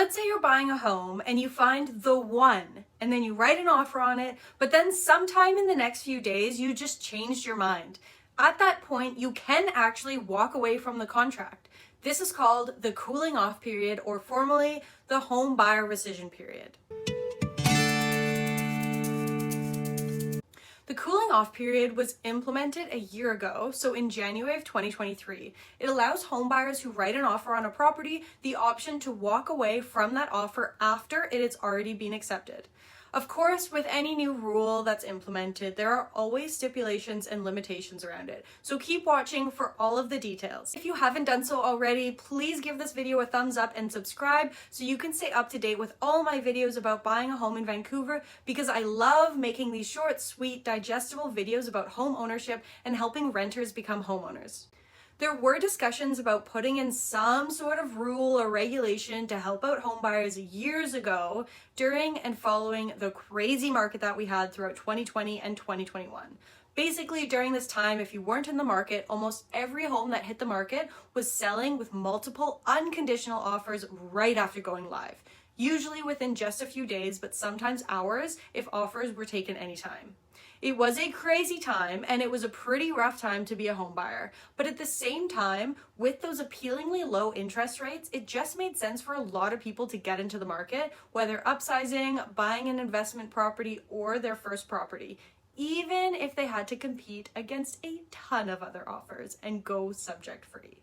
Let's say you're buying a home and you find the one, and then you write an offer on it, but then sometime in the next few days, you just changed your mind. At that point, you can actually walk away from the contract. This is called the cooling off period, or formally the home buyer rescission period. The cooling off period was implemented a year ago, so in January of 2023. It allows home buyers who write an offer on a property the option to walk away from that offer after it has already been accepted. Of course, with any new rule that's implemented, there are always stipulations and limitations around it, so keep watching for all of the details. If you haven't done so already, please give this video a thumbs up and subscribe so you can stay up to date with all my videos about buying a home in Vancouver, because I love making these short, sweet, digestible videos about home ownership and helping renters become homeowners. There were discussions about putting in some sort of rule or regulation to help out home buyers years ago during and following the crazy market that we had throughout 2020 and 2021. Basically, during this time, if you weren't in the market, almost every home that hit the market was selling with multiple unconditional offers right after going live, usually within just a few days, but sometimes hours if offers were taken anytime. It was a crazy time, and it was a pretty rough time to be a home buyer. But at the same time, with those appealingly low interest rates, it just made sense for a lot of people to get into the market, whether upsizing, buying an investment property, or their first property, even if they had to compete against a ton of other offers and go subject free.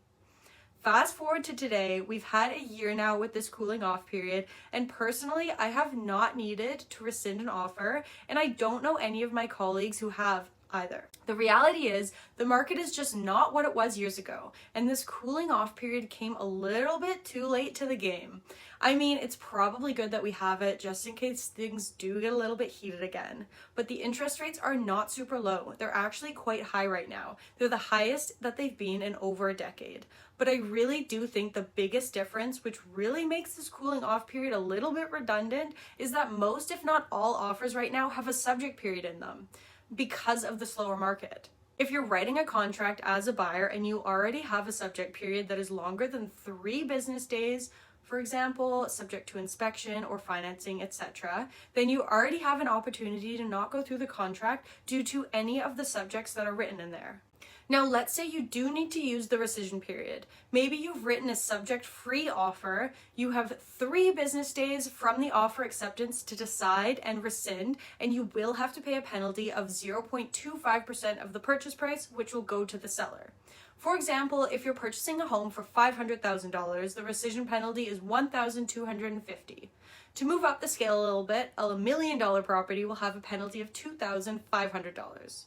Fast forward to today, we've had a year now with this cooling off period, and personally, I have not needed to rescind an offer, and I don't know any of my colleagues who have either. The reality is, the market is just not what it was years ago, and this cooling off period came a little bit too late to the game. I mean, it's probably good that we have it just in case things do get a little bit heated again, but the interest rates are not super low. They're actually quite high right now. They're the highest that they've been in over a decade. But I really do think the biggest difference, which really makes this cooling off period a little bit redundant, is that most, if not all, offers right now have a subject period in them because of the slower market. If you're writing a contract as a buyer and you already have a subject period that is longer than 3 business days, for example, subject to inspection or financing, etc., then you already have an opportunity to not go through the contract due to any of the subjects that are written in there. Now, let's say you do need to use the rescission period. Maybe you've written a subject-free offer, you have 3 business days from the offer acceptance to decide and rescind, and you will have to pay a penalty of 0.25% of the purchase price, which will go to the seller. For example, if you're purchasing a home for $500,000, the rescission penalty is $1,250. To move up the scale a little bit, a $1 million property will have a penalty of $2,500.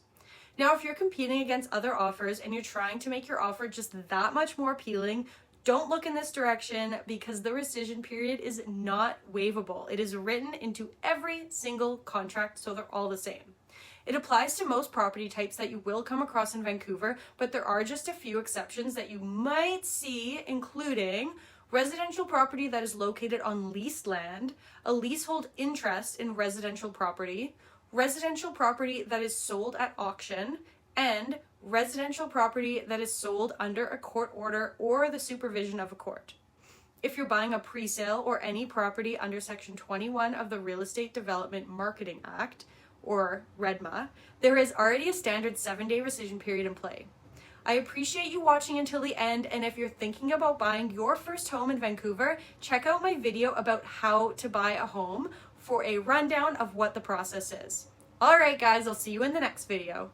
Now, if you're competing against other offers and you're trying to make your offer just that much more appealing, don't look in this direction, because the rescission period is not waivable. It is written into every single contract, so they're all the same. It applies to most property types that you will come across in Vancouver, but there are just a few exceptions that you might see, including residential property that is located on leased land, a leasehold interest in residential property that is sold at auction, and residential property that is sold under a court order or the supervision of a court. If you're buying a pre-sale or any property under Section 21 of the Real Estate Development Marketing Act, or REDMA, there is already a standard 7-day rescission period in play. I appreciate you watching until the end, and if you're thinking about buying your first home in Vancouver, check out my video about how to buy a home for a rundown of what the process is. Alright guys, I'll see you in the next video.